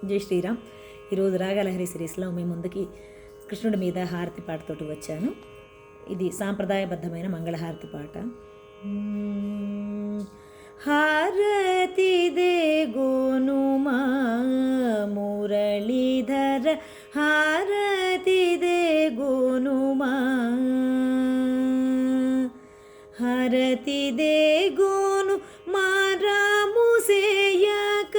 జై శ్రీరామ్. ఈరోజు రాగలహరి సిరీస్లో మీ ముందుకి కృష్ణుడి మీద హారతి పాటతోటి వచ్చాను. ఇది సాంప్రదాయబద్ధమైన మంగళహారతి పాట. హారతి దే గోనుమా మురళీధర, హారతి దే గోనుమా, హారతి దే గోను మారాము సేయక,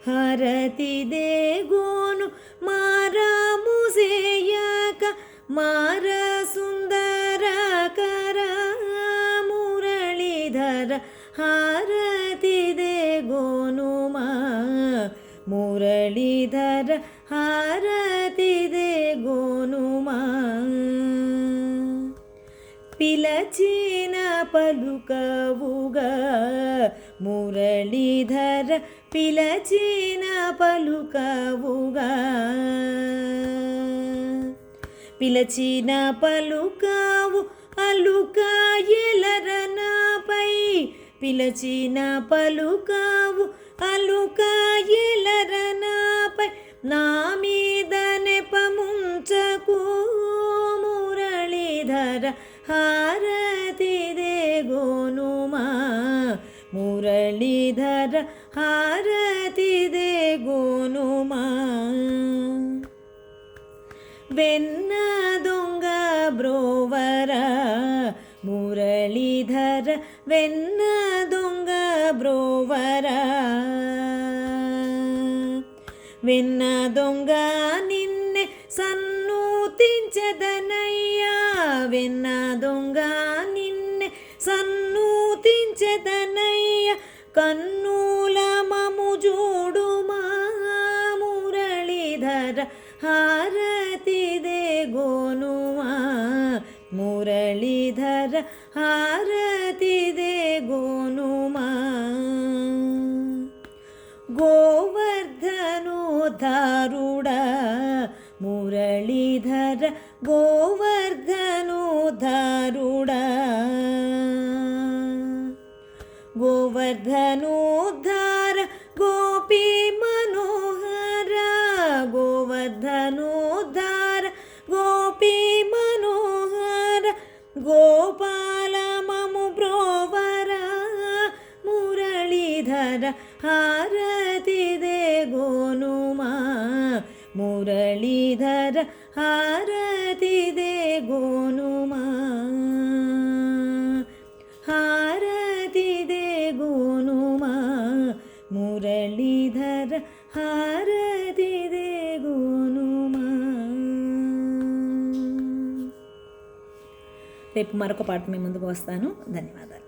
హారతి దే గోను మారాము సేయక, మార సుందరకర మురళీధర, హారతి దే గోనుమా మురళీధర, హారతి దే గోనుమా. పిలచిన పలుకవుగా మురళీధర, పిలచిన పలుకవుగా, పిలచిన పలుకావు అలుక ఎలరనాపై, పిలచిన పలుకావు అలుక ఎలరనాపై, నా మీద నెపముంచకు మురళీధర, హారతి దే గోనుమా మురళీధర, హారతి దే గోనుమా. వెన్న దొంగ బ్రోవరా మురళీధర, వెన్న దొంగ బ్రోవరా, వెన్న దొంగ నిన్నే సన్నూతించెదనయ్యా, వెన్న దొంగ నిన్నే సన్నూతించెదనయ్యా, కన్నుల మము జోడుమా మురళీధర, హారతి దే గోనుమా మురళీధర, హారతి దే గోనుమా. గోవర్ధనోద్ధారుడా మురళీధర, గోవర్ధనోద్ధారుడా, గోవర్ధనోద్ధార గోపీ మనోహర, గోవర్ధనోద్ధార గోపీ మనోహర, గోపాల మము బ్రోవరా మురళీధర, హారతి దే గోనుమా మురళీధర, హారతి దే గోనుమా, హారతి దే గోనుమా మురళీధర, హారతి దే గోనుమా. రేపు మరొక పాట మీ ముందుకు వస్తాను. ధన్యవాదాలు.